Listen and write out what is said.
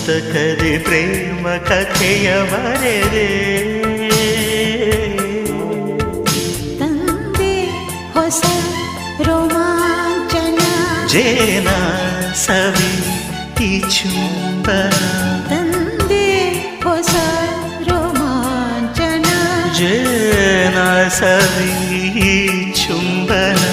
ಪುಸ್ತಕದಿ ಪ್ರೇಮ ಕಥೆಯ ಬರೆದೆ ತಂದೆ ಹೊಸ ರೋಮಾಂಚನ ಜೇನ ಸವಿ ಈ ಚುಂಬನ ತಂದೆ ಹೊಸ ರೋಮಾಂಚನ ಜೇನ ಸವಿ ಈ ಚುಂಬನ